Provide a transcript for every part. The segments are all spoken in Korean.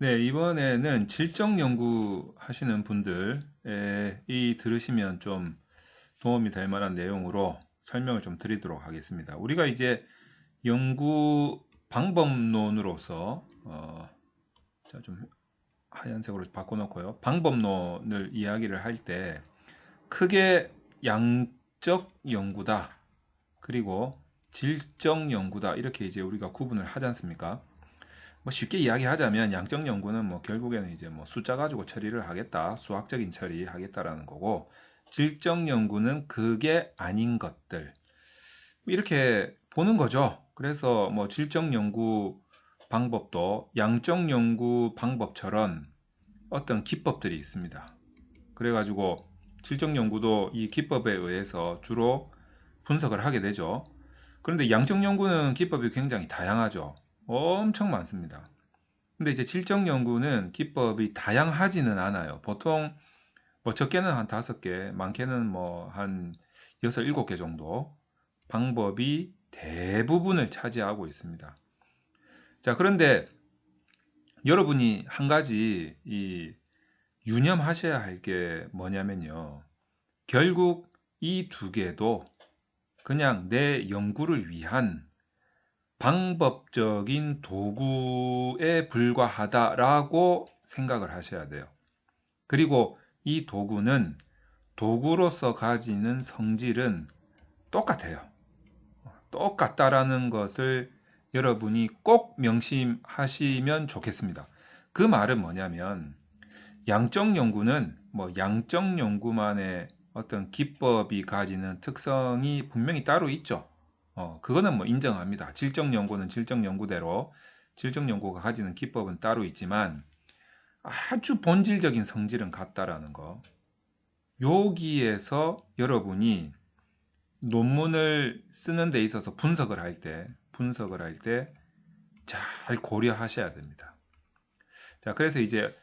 네, 이번에는 질적 연구 하시는 분들에 이 들으시면 좀 도움이 될 만한 내용으로 설명을 좀 드리도록 하겠습니다. 우리가 이제 연구 방법론으로서 자, 좀 하얀색으로 바꿔놓고요. 방법론을 이야기를 할 때 크게 양적 연구다. 그리고 질적 연구다. 이렇게 이제 우리가 구분을 하지 않습니까? 뭐 쉽게 이야기하자면 양적 연구는 뭐 결국에는 이제 뭐 숫자 가지고 처리를 하겠다, 수학적인 처리 하겠다라는 거고, 질적 연구는 그게 아닌 것들 이렇게 보는 거죠. 그래서 뭐 질적 연구 방법도 양적 연구 방법처럼 어떤 기법들이 있습니다. 그래가지고 질적 연구도 이 기법에 의해서 주로 분석을 하게 되죠. 그런데 양적 연구는 기법이 굉장히 다양하죠. 엄청 많습니다. 근데 이제 질적 연구는 기법이 다양하지는 않아요. 보통 뭐 적게는 한 5개, 많게는 뭐 한 6, 7개 정도 방법이 대부분을 차지하고 있습니다. 자, 그런데 여러분이 한 가지 유념하셔야 할 게 뭐냐면요. 결국 이 두 개도 그냥 내 연구를 위한 방법적인 도구에 불과하다라고 생각을 하셔야 돼요. 그리고 이 도구는 도구로서 가지는 성질은 똑같아요. 똑같다라는 것을 여러분이 꼭 명심하시면 좋겠습니다. 그 말은 뭐냐면 양적 연구는 뭐 양적 연구만의 어떤 기법이 가지는 특성이 분명히 따로 있죠. 그거는 뭐 인정합니다. 질적 연구는 질적 연구대로 질적 연구가 가지는 기법은 따로 있지만 아주 본질적인 성질은 같다라는 거. 여기에서 여러분이 논문을 쓰는 데 있어서 분석을 할 때 잘 고려하셔야 됩니다. 자, 그래서 이제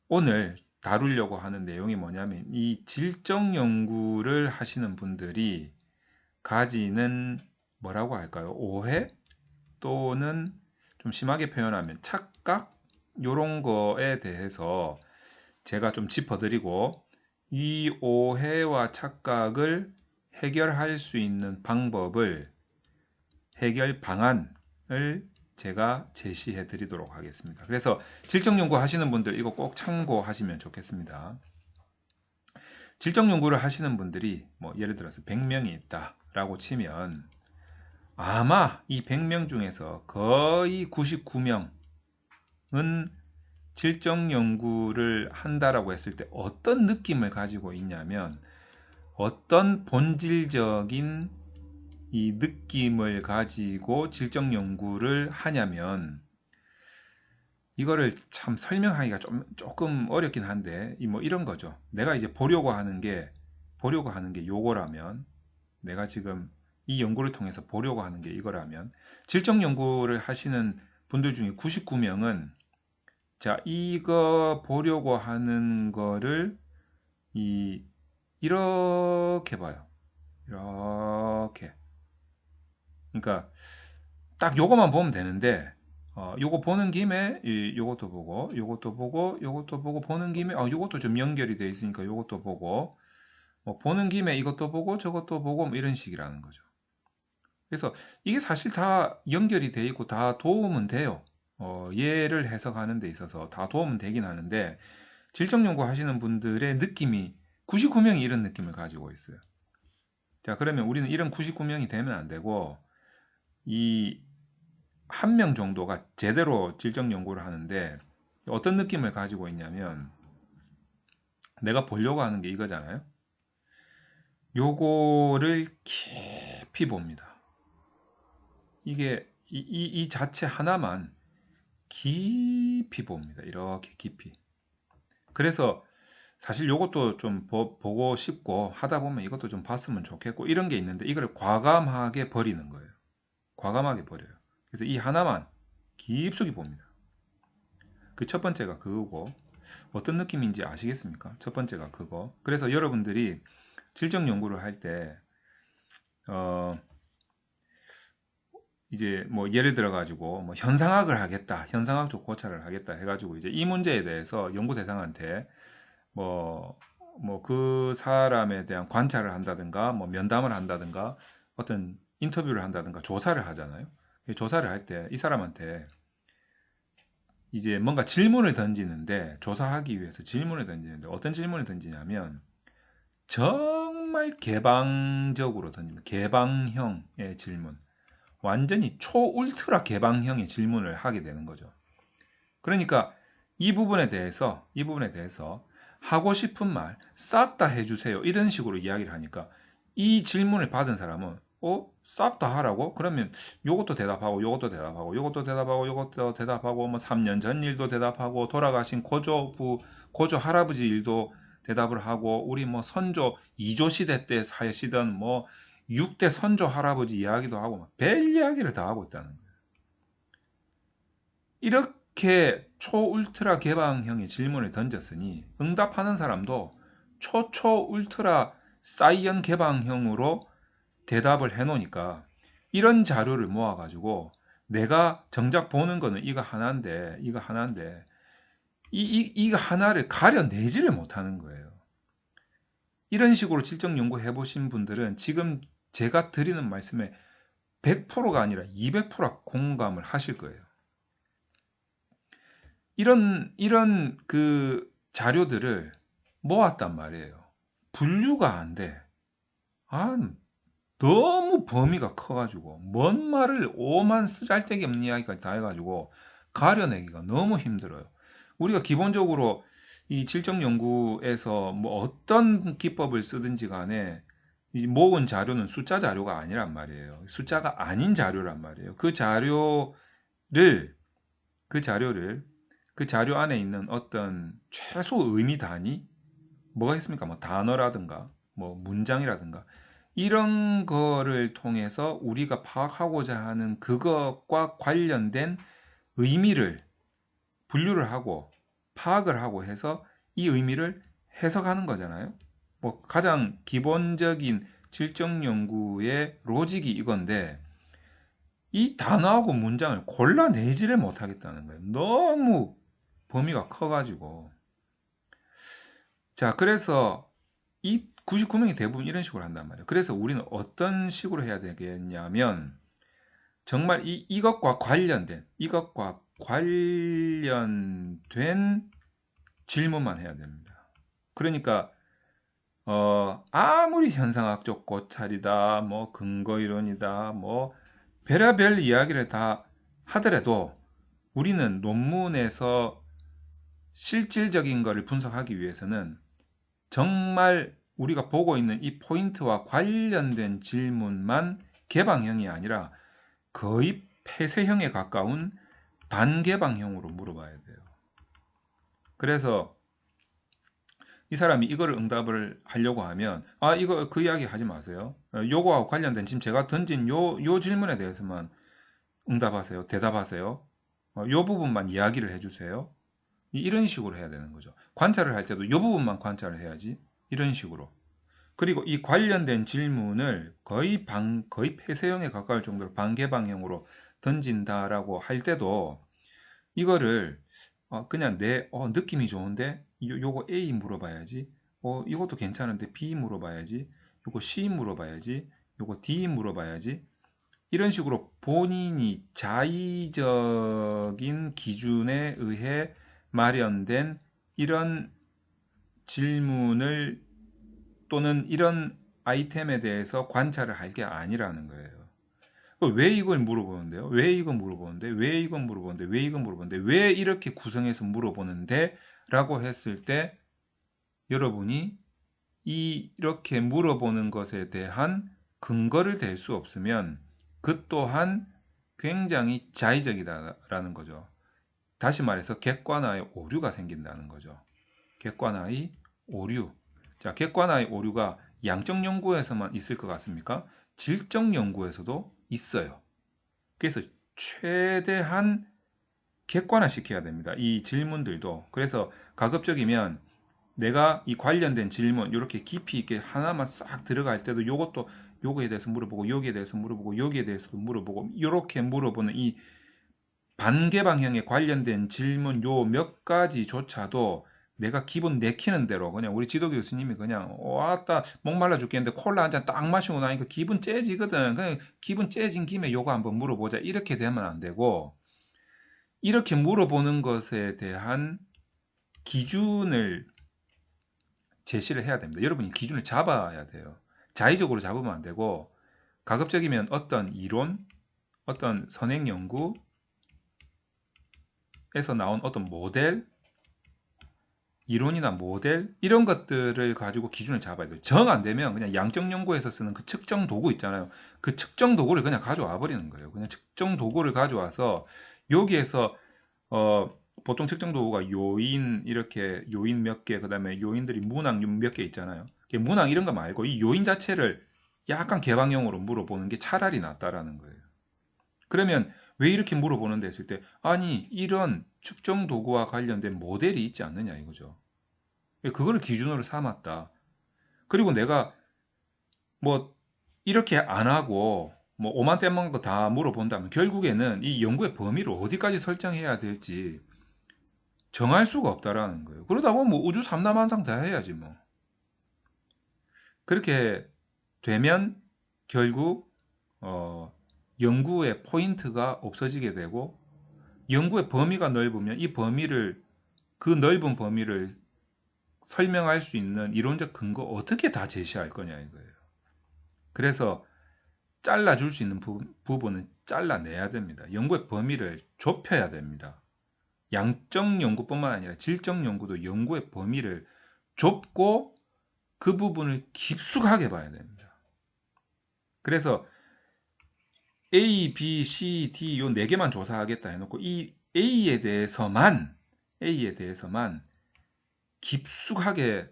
오늘 다루려고 하는 내용이 뭐냐면 이 질적 연구를 하시는 분들이 가지는 뭐라고 할까요? 오해 또는 좀 심하게 표현하면 착각 요런 거에 대해서 제가 좀 짚어드리고 이 오해와 착각을 해결할 수 있는 방법을 해결 방안을 제가 제시해 드리도록 하겠습니다. 그래서 질적 연구 하시는 분들 이거 꼭 참고하시면 좋겠습니다. 질적 연구를 하시는 분들이 뭐 예를 들어서 100명이 있다라고 치면 아마 이 100명 중에서 거의 99명은 질적 연구를 한다라고 했을 때 어떤 느낌을 가지고 있냐면 어떤 본질적인 이 느낌을 가지고 질적 연구를 하냐면 이거를 참 설명하기가 조금 어렵긴 한데 뭐 이런 거죠. 내가 이제 보려고 하는 게 요거라면 내가 지금 이 연구를 통해서 보려고 하는 게 이거라면 질적 연구를 하시는 분들 중에 99명은 자, 이거 보려고 하는 거를 이렇게 봐요. 이렇게. 그러니까 딱 요거만 보면 되는데 요거 보는 김에 요것도 보고 요것도 보고 요것도 보고 보는 김에 요것도 좀 연결이 돼 있으니까 요것도 보고 뭐 보는 김에 이것도 보고 저것도 보고 뭐 이런 식이라는 거죠. 그래서 이게 사실 다 연결이 돼 있고 다 도움은 돼요. 예를 해석하는 데 있어서 다 도움은 되긴 하는데 질적 연구 하시는 분들의 느낌이 99명이 이런 느낌을 가지고 있어요. 자, 그러면 우리는 이런 99명이 되면 안 되고 이 한 명 정도가 제대로 질적 연구를 하는데 어떤 느낌을 가지고 있냐면 내가 보려고 하는 게 이거잖아요. 요거를 깊이 봅니다. 이게 이 자체 하나만 깊이 봅니다. 이렇게 깊이. 그래서 사실 요것도 좀 보고 싶고 하다 보면 이것도 좀 봤으면 좋겠고 이런 게 있는데 이걸 과감하게 버리는 거예요. 과감하게 버려요. 그래서 이 하나만 깊숙이 봅니다. 그 첫 번째가 그거고 어떤 느낌인지 아시겠습니까? 첫 번째가 그거. 그래서 여러분들이 질적 연구를 할 때, 어, 이제 뭐 예를 들어 가지고 뭐 현상학을 하겠다, 현상학적 고찰을 하겠다 해가지고 이제 이 문제에 대해서 연구 대상한테 뭐 그 사람에 대한 관찰을 한다든가 뭐 면담을 한다든가 어떤 인터뷰를 한다든가 조사를 하잖아요. 이 조사를 할 때 이 사람한테 이제 뭔가 질문을 던지는데, 조사하기 위해서 질문을 던지는데 어떤 질문을 던지냐면 정말 개방적으로 던집니다. 개방형의 질문. 완전히 초울트라 개방형의 질문을 하게 되는 거죠. 그러니까 이 부분에 대해서 하고 싶은 말 싹 다 해주세요. 이런 식으로 이야기를 하니까 이 질문을 받은 사람은 싹 다 하라고? 그러면 요것도 대답하고 요것도 대답하고 요것도 대답하고 요것도 대답하고 뭐 3년 전 일도 대답하고 돌아가신 고조 할아버지 일도 대답을 하고 우리 뭐 선조 2조 시대 때 사시던 뭐 6대 선조 할아버지 이야기도 하고 막 별 이야기를 다 하고 있다는 거예요. 이렇게 초울트라 개방형의 질문을 던졌으니 응답하는 사람도 초초울트라 사이언 개방형으로 대답을 해놓으니까 이런 자료를 모아가지고 내가 정작 보는 거는 이거 하나인데 이거 하나를 가려내지를 못하는 거예요. 이런 식으로 질적 연구해 보신 분들은 지금 제가 드리는 말씀에 100%가 아니라 200% 공감을 하실 거예요. 이런 그 자료들을 모았단 말이에요. 분류가 안 돼. 너무 범위가 커가지고 뭔 말을 오만 쓰잘데기 없는 이야기까지 다 해가지고 가려내기가 너무 힘들어요. 우리가 기본적으로 이 질적 연구에서 뭐 어떤 기법을 쓰든지 간에 이 모은 자료는 숫자 자료가 아니란 말이에요. 숫자가 아닌 자료란 말이에요. 그 자료를 그 자료 안에 있는 어떤 최소 의미 단위, 뭐가 있습니까? 뭐 단어라든가 뭐 문장이라든가 이런 거를 통해서 우리가 파악하고자 하는 그것과 관련된 의미를 분류를 하고 파악을 하고 해서 이 의미를 해석하는 거잖아요. 뭐 가장 기본적인 질적 연구의 로직이 이건데 이 단어하고 문장을 골라내지를 못하겠다는 거예요. 너무 범위가 커가지고. 자, 그래서 이 99명이 대부분 이런 식으로 한단 말이에요. 그래서 우리는 어떤 식으로 해야 되겠냐면 정말 이것과 관련된 질문만 해야 됩니다. 그러니까 아무리 현상학적 고찰이다, 뭐 근거 이론이다, 뭐 별의별 이야기를 다 하더라도 우리는 논문에서 실질적인 것을 분석하기 위해서는 정말 우리가 보고 있는 이 포인트와 관련된 질문만 개방형이 아니라 거의 폐쇄형에 가까운 반개방형으로 물어봐야 돼요. 그래서 이 사람이 이거를 응답을 하려고 하면 이거 그 이야기 하지 마세요. 요거하고 관련된 지금 제가 던진 요 질문에 대해서만 응답하세요. 대답하세요. 요 부분만 이야기를 해주세요. 이런 식으로 해야 되는 거죠. 관찰을 할 때도 이 부분만 관찰을 해야지. 이런 식으로. 그리고 이 관련된 질문을 거의 폐쇄형에 가까울 정도로 반개방형으로 던진다라고 할 때도 이거를 그냥 내 느낌이 좋은데 요거 A 물어봐야지. 이것도 괜찮은데 B 물어봐야지. 요거 C 물어봐야지. 요거 D 물어봐야지. 이런 식으로 본인이 자의적인 기준에 의해 마련된 이런 질문을 또는 이런 아이템에 대해서 관찰을 할 게 아니라는 거예요. 왜 이걸 물어보는데요? 왜 이거 물어보는데? 왜 이건 물어보는데? 왜 이건 물어보는데? 왜 이렇게 구성해서 물어보는데? 라고 했을 때 여러분이 이렇게 물어보는 것에 대한 근거를 댈 수 없으면 그 또한 굉장히 자의적이다라는 거죠. 다시 말해서 객관화의 오류가 생긴다는 거죠. 객관화의 오류. 자, 객관화의 오류가 양적 연구에서만 있을 것 같습니까? 질적 연구에서도 있어요. 그래서 최대한 객관화시켜야 됩니다. 이 질문들도. 그래서 가급적이면 내가 이 관련된 질문 이렇게 깊이 있게 하나만 싹 들어갈 때도 이것도 요거에 대해서 물어보고 여기에 대해서 물어보고 여기에 대해서도 물어보고 이렇게 물어보는 이 반개 방향에 관련된 질문 요 몇 가지조차도 내가 기본 내키는 대로 그냥 우리 지도 교수님이 그냥 왔다 목말라 죽겠는데 콜라 한 잔 딱 마시고 나니까 기분 째지거든. 그냥 기분 째진 김에 요거 한번 물어보자. 이렇게 되면 안 되고 이렇게 물어보는 것에 대한 기준을 제시를 해야 됩니다. 여러분이 기준을 잡아야 돼요. 자의적으로 잡으면 안 되고 가급적이면 어떤 이론, 어떤 선행 연구에서 나온 어떤 모델, 이론이나 모델 이런 것들을 가지고 기준을 잡아야 돼요. 정 안 되면 그냥 양적 연구에서 쓰는 그 측정 도구 있잖아요. 그 측정 도구를 그냥 가져와 버리는 거예요. 그냥 측정 도구를 가져와서 여기에서 보통 측정 도구가 요인 이렇게 요인 몇 개, 그다음에 요인들이 문항 몇 개 있잖아요. 문항 이런 거 말고 이 요인 자체를 약간 개방형으로 물어보는 게 차라리 낫다라는 거예요. 그러면 왜 이렇게 물어보는데 했을 때 아니 이런 측정 도구와 관련된 모델이 있지 않느냐 이거죠. 그거를 기준으로 삼았다. 그리고 내가 뭐 이렇게 안 하고 뭐 오만 떼먹은 거 다 물어본다면 결국에는 이 연구의 범위를 어디까지 설정해야 될지 정할 수가 없다라는 거예요. 그러다 보면 뭐 우주 삼라만상 다 해야지 뭐. 그렇게 되면 결국 연구의 포인트가 없어지게 되고 연구의 범위가 넓으면 이 범위를 그 넓은 범위를 설명할 수 있는 이론적 근거 어떻게 다 제시할 거냐 이거예요. 그래서 잘라줄 수 있는 부분은 잘라내야 됩니다. 연구의 범위를 좁혀야 됩니다. 양적 연구뿐만 아니라 질적 연구도 연구의 범위를 좁고 그 부분을 깊숙하게 봐야 됩니다. 그래서 A, B, C, D 요 4개만 조사하겠다 해놓고 이 A에 대해서만 깊숙하게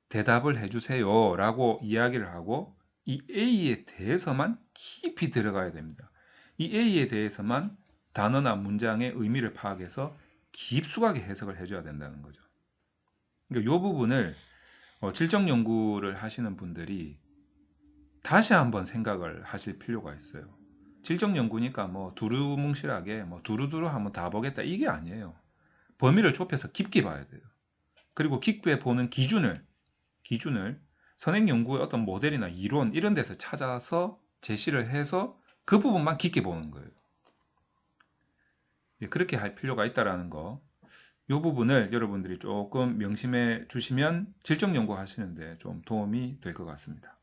대답을 해주세요 라고 이야기를 하고 이 A에 대해서만 깊이 들어가야 됩니다. 이 A에 대해서만 단어나 문장의 의미를 파악해서 깊숙하게 해석을 해줘야 된다는 거죠. 그러니까 이 부분을 질적 연구를 하시는 분들이 다시 한번 생각을 하실 필요가 있어요. 질적 연구니까 뭐 두루뭉실하게 뭐 두루두루 한번 다 보겠다 이게 아니에요. 범위를 좁혀서 깊게 봐야 돼요. 그리고 깊게 보는 기준을 선행 연구의 어떤 모델이나 이론 이런 데서 찾아서 제시를 해서 그 부분만 깊게 보는 거예요. 그렇게 할 필요가 있다라는 거. 이 부분을 여러분들이 조금 명심해 주시면 질적 연구 하시는데 좀 도움이 될 것 같습니다.